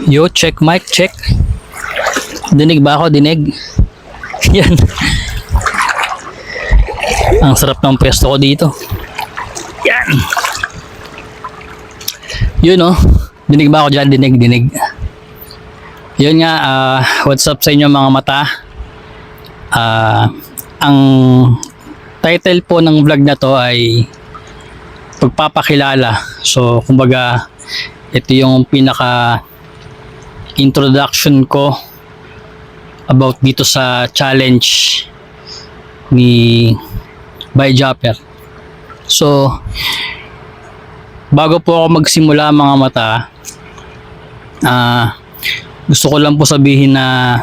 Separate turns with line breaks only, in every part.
Yo, check mic, check. Dinig ba ako? Dinig. Yan. Ang sarap ng pwesto ko dito. Yan. Yun oh. Dinig ba ako dyan? Dinig, dinig. Yun nga, what's up sa inyo mga mata? Ang title po ng vlog na to ay pagpapakilala. So, kumbaga, ito yung pinaka introduction ko about dito sa challenge ni Byjapper. So, bago po ako magsimula mga mata, gusto ko lang po sabihin na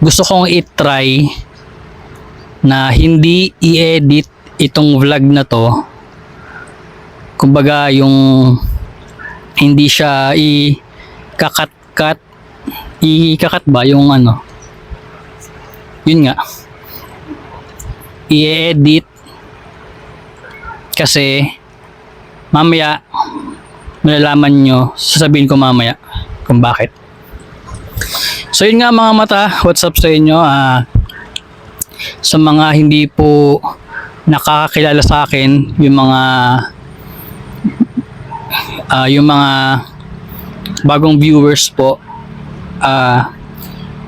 gusto kong i-try na hindi i-edit itong vlog na to. Kumbaga yung hindi siya i-kakat ba yung ano, yun nga, i-edit kasi mamaya malalaman nyo, sasabihin ko mamaya kung bakit. So yun nga mga mata, what's up sa inyo? Sa mga hindi po nakakakilala sa akin, yung mga bagong viewers po,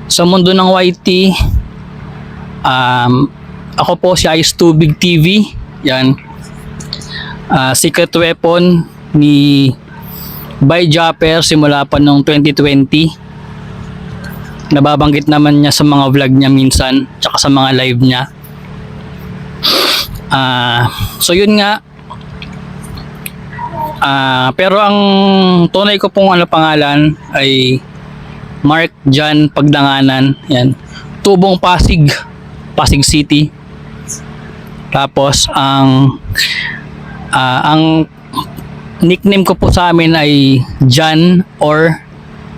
sa mundo ng YT, ako po si Ice Tubig TV. Yan. Secret weapon ni Byjapper simula pa noong 2020. Nababanggit naman niya sa mga vlog niya minsan, tsaka sa mga live niya. So yun nga. Pero ang tunay ko pong pangalan ay Mark Jan Pagdanganan. Yan. Tubong Pasig, Pasig City. Tapos ang nickname ko po sa amin ay Jan or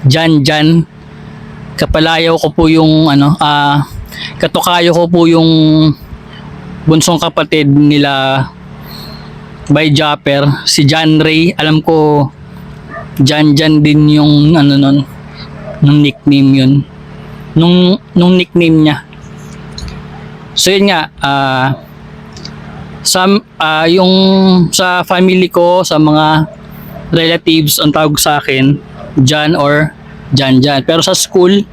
Jan. Kapalayaw ko po yung katukayo ko po yung bunsong kapatid nila Byjapper, si John Ray. Alam ko Jan din yung nung nickname yun, nung nickname niya. So yun nga, yung sa family ko, sa mga relatives, ang tawag sa akin Jan or Jan. Pero sa school,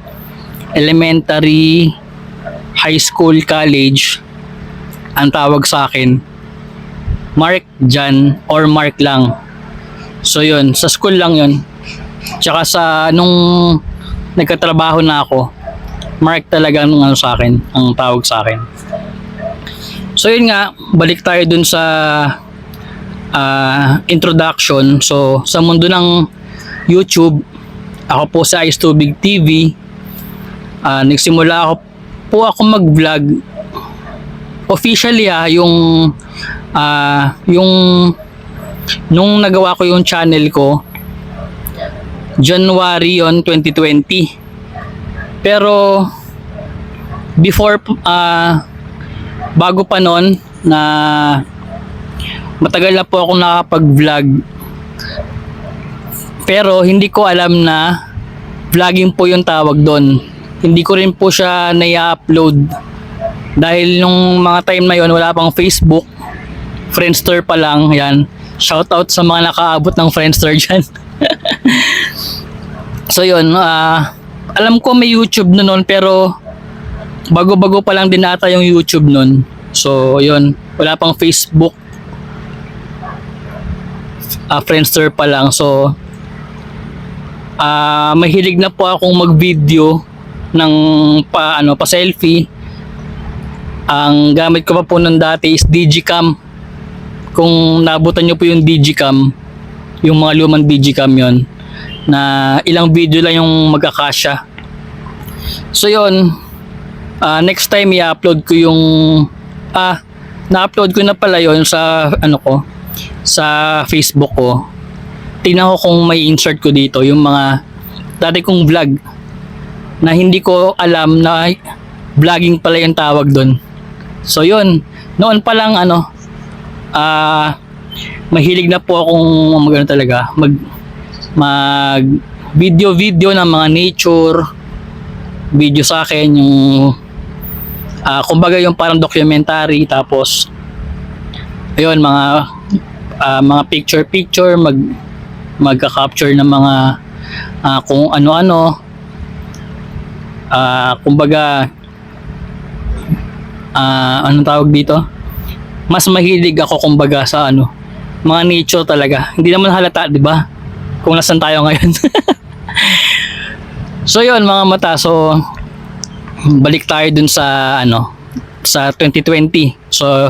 elementary, high school, college, ang tawag sa akin Mark Jan or Mark lang. So yun, sa school lang yun. Tsaka nung nagkatrabaho na ako, Mark talaga ang sa akin, ang tawag sa akin. So yun nga, balik tayo dun sa introduction. So sa mundo ng YouTube, ako po sa Ice Tubig TV. Nagsimula ako mag-vlog officially nung nagawa ko yung channel ko January 2020. Pero before bago pa noon, na matagal na po ako nakapag-vlog, pero hindi ko alam na vlogging po yung tawag doon. Hindi ko rin po siya na-upload dahil nung mga time na yon wala pang Facebook, Friendster pa lang. Yan, shoutout sa mga nakaabot ng Friendster dyan. So yun, alam ko may YouTube na noon, pero bago-bago pa lang din ata yung YouTube noon. So yun, wala pang Facebook, Friendster pa lang. So mahilig na po akong mag-video ng pa selfie. Ang gamit ko pa po nun dati is Digicam. Kung nabutan nyo po yung Digicam, yung mga lumang Digicam yon, na ilang video lang yung magkakasya. So yun, next time i-upload ko yung na-upload ko na pala yon sa sa Facebook ko. Tingnan ko kung may insert ko dito yung mga dati kong vlog na hindi ko alam na vlogging pala yung tawag doon. So yun, noon pa lang mahilig na po akong talaga mag video ng mga nature video sa akin, yung kumbaga yung parang documentary, tapos ayun, mga picture magka-capture ng mga kung ano-ano, kumbaga anong tawag dito, mas mahilig ako kumbaga sa mga nature talaga. Hindi naman halata, di ba, kung nasan tayo ngayon. So yun mga mata, so balik tayo dun sa sa 2020. So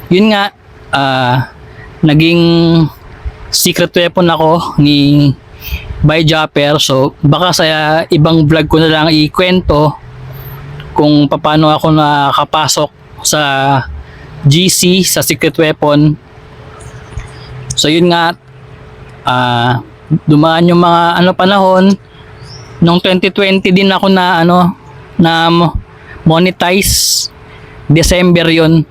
yun nga, naging secret weapon ako ni by Japper. So baka sa ibang vlog ko na lang ikwento kung paano ako nakapasok sa GC, sa secret weapon. So yun nga, dumaan yung mga panahon. Noong 2020 din ako na monetize. December yun.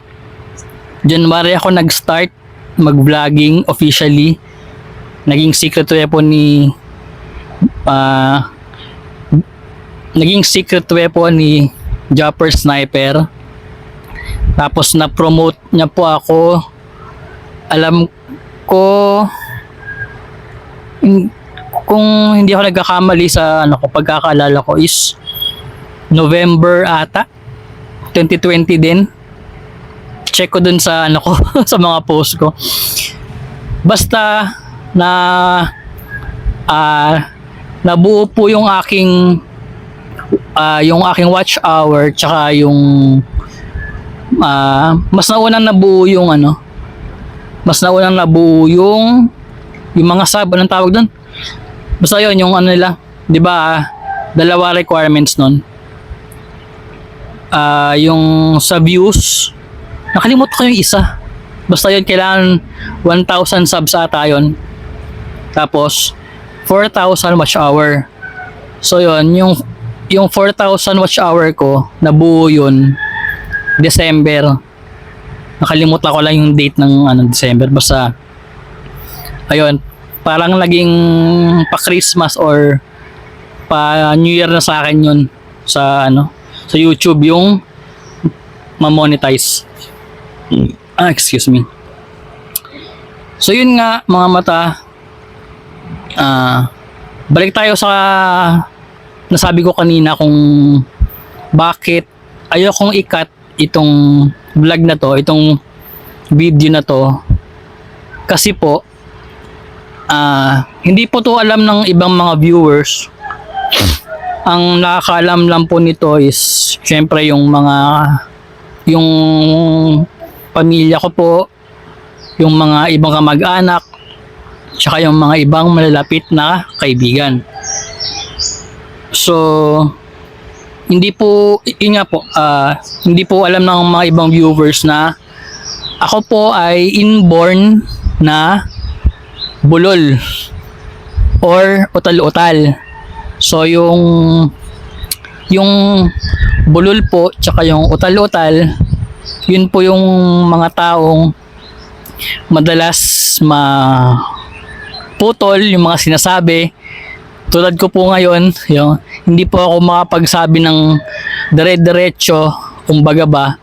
January ako nag-start mag-vlogging officially. Naging secret weapon ni Japper Sniper. Tapos na-promote niya po ako. Alam ko, kung hindi ako nagkakamali sa pagkakaalala ko is November ata 2020 din. Check ko dun sa ko sa mga post ko. Basta nabuo po yung aking watch hour, tsaka yung mas naunang nabuo yung yung mga sub, anong tawag doon? Basta yun, yung nila, di ba, dalawa requirements nun. Yung sa views, nakalimutan ko yung isa. Basta yun, kailangan 1,000 subs ata yun. Tapos 4,000 watch hour. So yun, yung 4,000 watch hour ko, nabuo yun December. Nakalimutan ko lang yung date ng December. Basta ayun, parang naging pa Christmas or pa New Year na sa akin yun sa sa YouTube, yung ma-monetize. Excuse me. So yun nga mga mata, balik tayo sa nasabi ko kanina kung bakit ayokong i-cut itong vlog na to, itong video na to, kasi po hindi po to alam ng ibang mga viewers. Ang nakakaalam lang po nito is syempre yung pamilya ko po, yung mga ibang kamag-anak, tsaka yung mga ibang malalapit na kaibigan. So hindi po hindi po alam ng mga ibang viewers na ako po ay inborn na bulol or utal-utal. So yung bulol po tsaka yung utal-utal, yun po yung mga taong madalas maputol yung mga sinasabi. Tulad ko po ngayon, hindi po ako makapagsabi ng dire-diretso, kumbaga ba,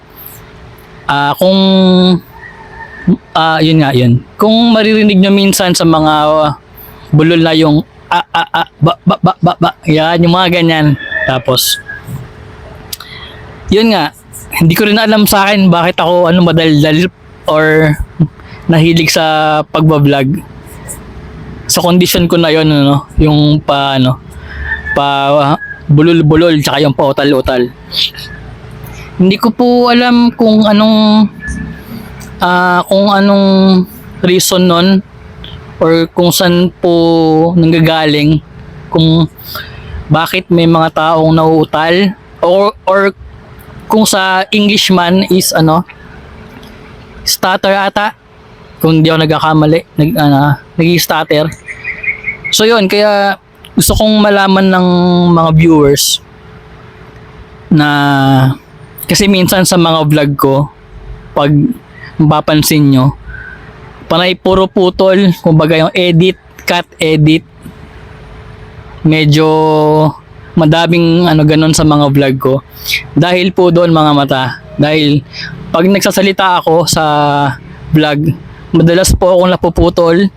yun. Kung maririnig nyo minsan sa mga bulol na yung yan, yung mga ganyan. Tapos yun nga, hindi ko rin alam sa akin bakit ako madaldal or nahilig sa pagbablog. Sa condition ko na yun, yung pa bulol-bulol tsaka yung pa utal-utal. Hindi ko po alam kung anong reason nun or kung saan po nanggagaling, kung bakit may mga taong nauutal, or kung sa English man is stutter ata, kung di ako nagkakamali, nag-stutter. So yun, kaya gusto kong malaman ng mga viewers na, kasi minsan sa mga vlog ko, pag mapapansin nyo, panay puro putol, kumbaga yung edit, cut, edit, medyo madaming ganun sa mga vlog ko. Dahil po doon mga mata. Dahil pag nagsasalita ako sa vlog, madalas po akong napuputol,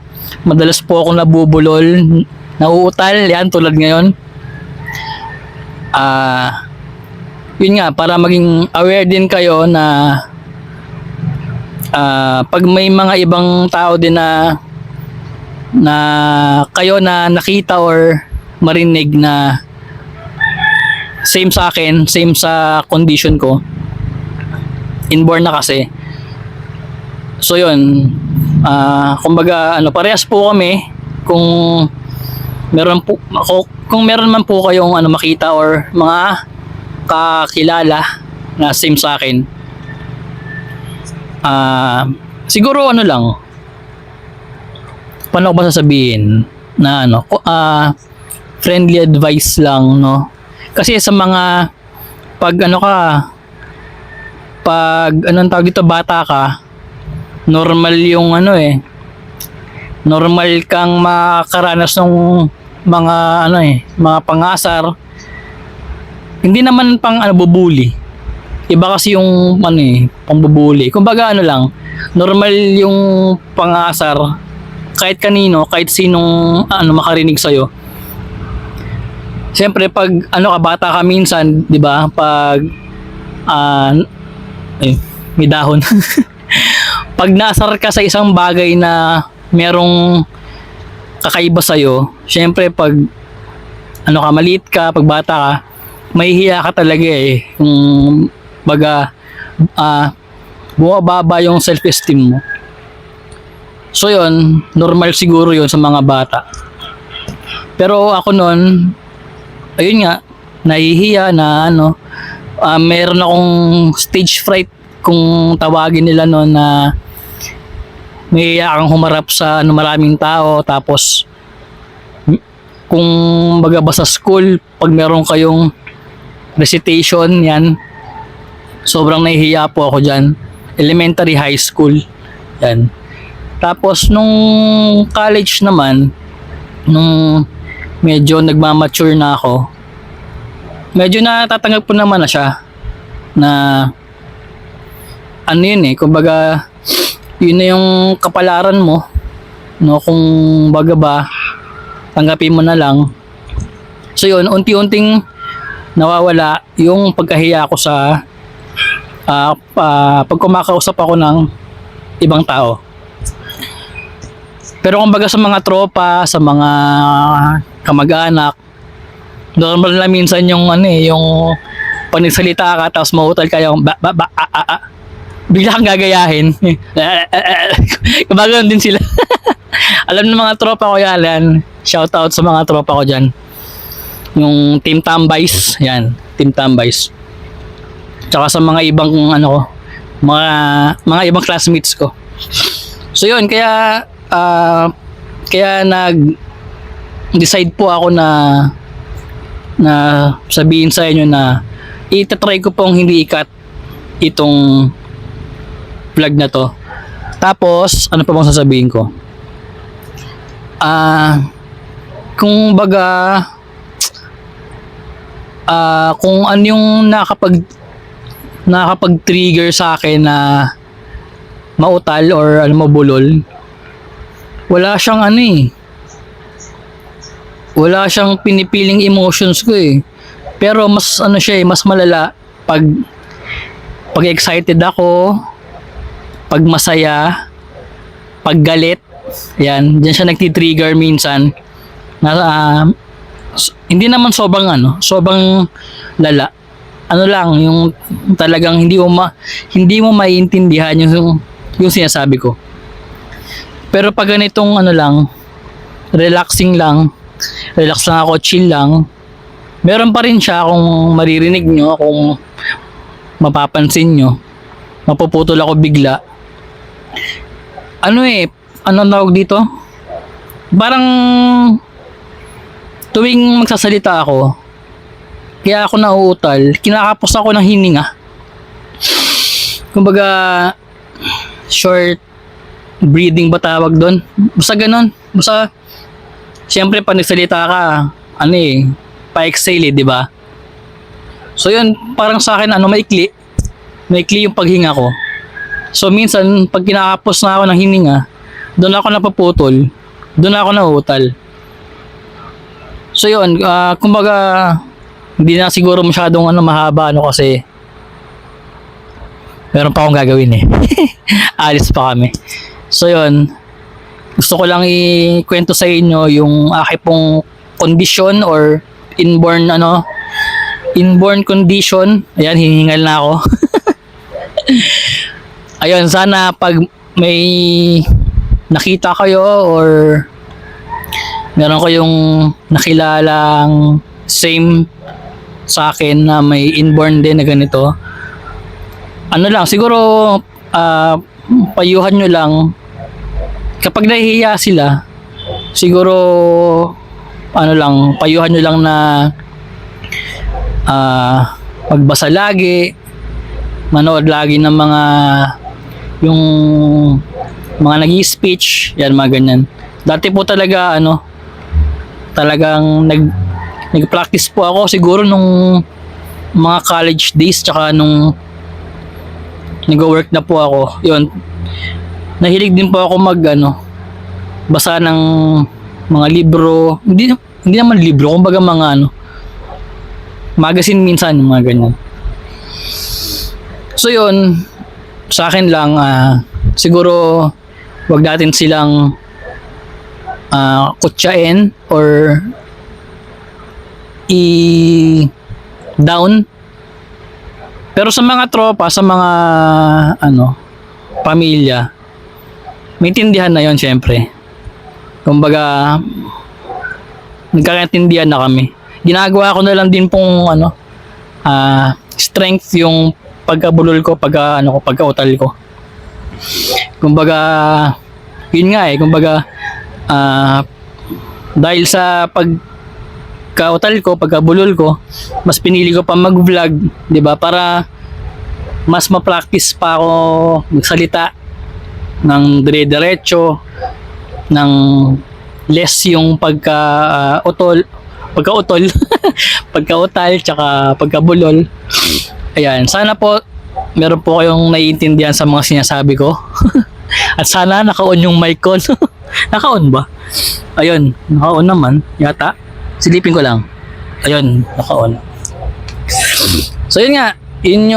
madalas po akong nabubulol, nauutal, yan tulad ngayon. Yun nga, para maging aware din kayo na pag may mga ibang tao din na kayo na nakita or marinig na same sa akin, same sa condition ko, inborn na kasi. So yun, kumbaga parehas po kami. Kung meron man po kayong makita or mga kakilala na same sa akin, siguro lang, paano ko ba sasabihin na friendly advice lang, no? Kasi sa mga pag anong tawag dito, bata ka, normal yung normal kang makaranas ng mga mga pangasar. Hindi naman pang bubuli. Iba kasi yung pambubuli. Kumbaga lang, normal yung pangasar kahit kanino, kahit sinong makarinig sa'yo. Siyempre pag bata ka minsan, 'di ba? Pag may dahon. Pag nasar ka sa isang bagay na merong kakaiba sa'yo, siyempre pag maliit ka, pag bata ka, mahihiya ka talaga kung baga bumababa yung self-esteem mo. So yun, normal siguro yun sa mga bata. Pero ako noon, ayun nga, nahihiya na meron akong stage fright kung tawagin nila noon, na mahihiya kang humarap sa maraming tao. Tapos kung baga ba sa school, pag meron kayong recitation, yan, sobrang nahihiya po ako dyan. Elementary, high school, yan. Tapos nung college naman, nung medyo nagmamature na ako, medyo natatanggap ko naman na siya, na kumbaga yun na yung kapalaran mo, no? Kung baga ba, tanggapin mo na lang. So yun, unti-unting nawawala yung pagkahiya ko sa pag kumakausap ako ng ibang tao. Pero kumbaga sa mga tropa, sa mga kamag-anak, normal na minsan yung yung panigsalita ka tapos mautal ka yung bigla kang gagayahin. Kumbaga din sila. Alam ng mga tropa ko yan. Shout out sa mga tropa ko dyan. Yung Team Tambays, yan, Team Tambays. Tsaka sa mga ibang mga ibang classmates ko. So yun, kaya nag-decide po ako na sabihin sa inyo na itatry ko pong hindi ikat itong vlog na to. Tapos, ano pa bang sasabihin ko? Kung baga, kung ano yung nakapag-trigger sa akin na mautal or mabulol, wala siyang wala siyang pinipiling emotions ko pero mas mas malala pag excited ako, pag masaya, pag galit, yan, diyan siya nagti-trigger minsan. Hindi naman sobrang lala. Lang, yung talagang hindi mo maiintindihan yung sinasabi ko. Pero pag ganitong lang, relax lang ako, chill lang, meron pa rin siya. Kung maririnig nyo, kung mapapansin nyo, mapuputol ako bigla. Anong tawag dito? Parang tuwing magsasalita ako, kaya ako nauutal, kinakapos ako ng hininga. Kumbaga, short breathing ba tawag doon? Basta ganun. Basta, siyempre pag nagsalita ka, ano eh, pa-exhale eh, di ba? So yun, parang sa akin, maikli yung paghinga ko. So minsan, pag kinakapos na ako ng hininga, doon ako napaputol, doon ako nauutal. So yun, kumbaga, hindi na siguro masyadong mahaba kasi meron pa akong gagawin eh. Alis pa kami. So yun, gusto ko lang ikwento sa inyo yung aking pong condition or inborn condition. Ayan, hihingal na ako. Ayun, sana pag may nakita kayo or meron kayong nakilalang same sa akin na may inborn din na ganito, ano lang, siguro payuhan nyo lang kapag nahihiya sila, siguro ano lang, payuhan nyo lang na magbasa lagi, manood lagi ng yung mga nag-i-speech, yan, mga ganyan. Dati po talaga talagang nag-practice po ako siguro nung mga college days, tsaka nung nag-work na po ako. Yun, nahilig din po ako basa ng mga libro, hindi naman libro, kumbaga mga magazine minsan, mga ganyan. So yun, sa akin lang, siguro wag natin silang kutsain or i-down. Pero sa mga tropa, sa mga pamilya, maintindihan na yon syempre. Kumbaga, nagkakaintindihan na kami. Ginagawa ko na lang din pong strength yung pagkabulol ko, pagkautal ko. Kumbaga, yun nga kumbaga, dahil sa pagkautal ko, pagkabulol ko, mas pinili ko pa mag-vlog, 'di ba? Para mas ma-practice pa ako magsalita ng dire-diretso, ng less yung pagkautal, pagkautal, tsaka pagkabulol. Ayan, sana po meron po kayong naiintindihan sa mga sinasabi ko. At sana naka-on yung mic ko. Naka-on ba? Ayun, naka-on naman yata. Silipin ko lang. Ayun, naka-on. So yun nga, yun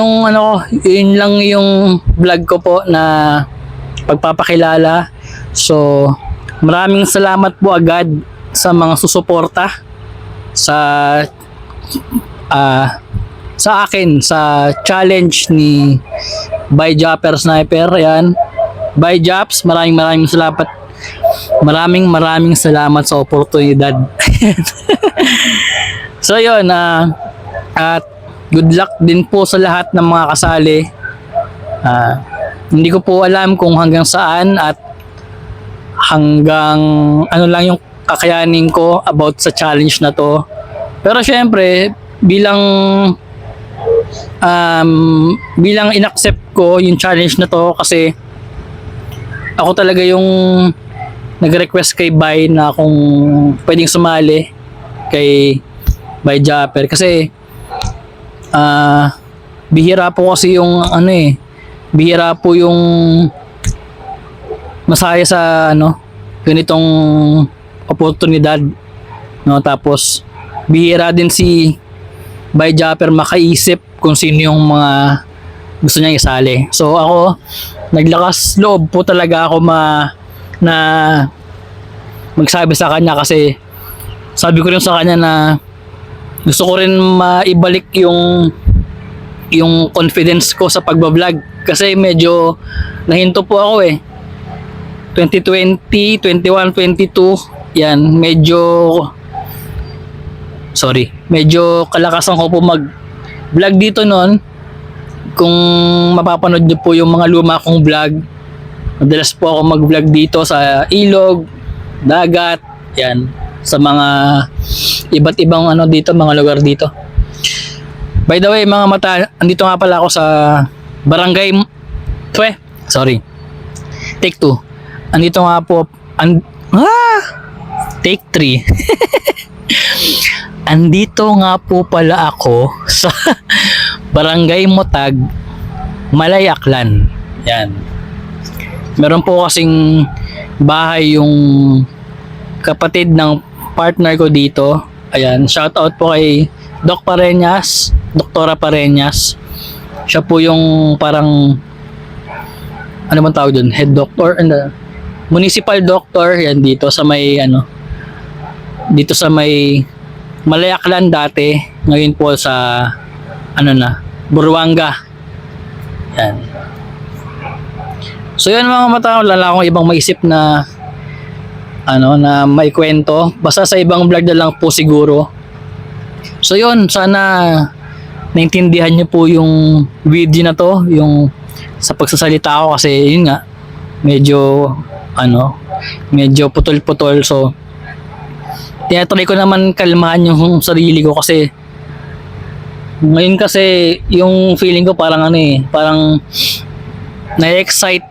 lang yung vlog ko po na pagpapakilala. So maraming salamat po agad sa mga susuporta sa akin sa challenge ni By Japper Sniper. Ayan, By Japs, maraming salamat. Maraming salamat sa oportunidad. So yun, at good luck din po sa lahat ng mga kasali. Hindi ko po alam kung hanggang saan at hanggang lang yung kakayanin ko about sa challenge na to. Pero syempre, bilang inaccept ko yung challenge na to kasi ako talaga yung nag-request kay Bay na kung pwedeng sumali kay By Japper kasi bihira po kasi yung bihira po yung masaya sa ganitong oportunidad, no? Tapos bihira din si By Japper makaisip kung sino yung mga gusto niya isali. So ako, naglakas loob po talaga ako na magsabi sa kanya kasi sabi ko rin sa kanya na gusto ko rin maibalik yung confidence ko sa pagbablog kasi medyo nahinto po ako 2020, 21, 22, yan, medyo kalakasan ko po mag-vlog dito noon. Kung mapapanood niyo po yung mga luma kong vlog, madalas po ako mag-vlog dito sa ilog, dagat, yan, sa mga iba't ibang dito, mga lugar dito. By the way, mga mata, andito nga pala ako sa Barangay Take 2. Andito nga po take 3. Andito nga po pala ako sa Barangay Motag, Malayaklan. Yan. Meron po kasing bahay yung kapatid ng partner ko dito. Ayan, shout out po kay Doc Pareñas, Doktora Pareñas. Siya po yung parang ano man tawag dun, head doctor and municipal doctor yan dito sa may dito sa may Malayaklan dati, ngayon po sa Buruanga. Yan. So yan mga mata, wala lang akong ibang maisip na na maikwento. Basta sa ibang vlog na lang po siguro. So yun, sana naintindihan niyo po yung video na to, yung sa pagsasalita ko kasi yun nga, medyo medyo putol-putol. So tinatry ko naman kalmahan yung sarili ko kasi ngayon kasi yung feeling ko parang parang na-excite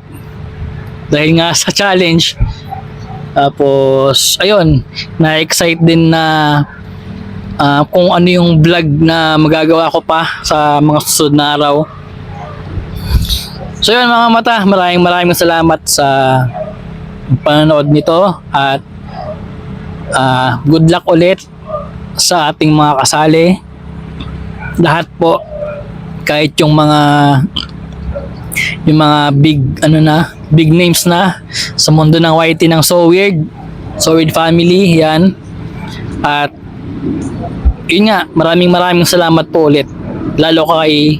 dahil nga sa challenge. Tapos ayun, na-excite din na kung ano yung vlog na magagawa ko pa sa mga susunod na araw. So yun mga mata, maraming salamat sa panonood nito at good luck ulit sa ating mga kasali. Lahat po, kahit yung mga big names na sa mundo ng YT ng So Weird family, yan. At yun nga, maraming salamat po ulit. Lalo kay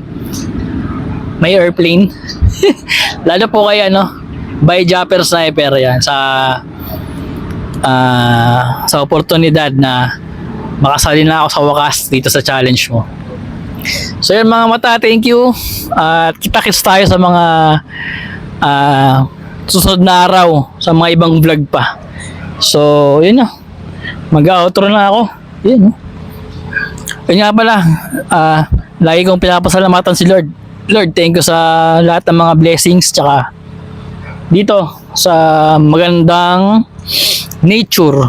may airplane. Lalo po kay by Japper Sniper, yan, sa oportunidad na makasali na ako sa wakas dito sa challenge mo. So yun mga mata, thank you. At kita-kits tayo sa mga susunod na araw sa mga ibang vlog pa. So yun na, mag-outro na ako. Yun. Yun nga pala, lagi kong pinapasalamatan si Lord. Lord, thank you sa lahat ng mga blessings, tsaka dito sa magandang nature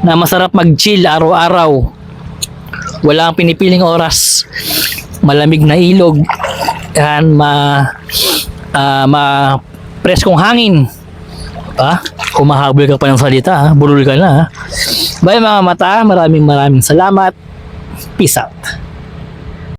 na masarap mag-chill araw-araw. Wala kang pinipiling oras. Malamig na ilog. Yan, preskong hangin. Humahabol ka pa ng salita, burol ka na. Bye mga mata, maraming salamat. Peace out.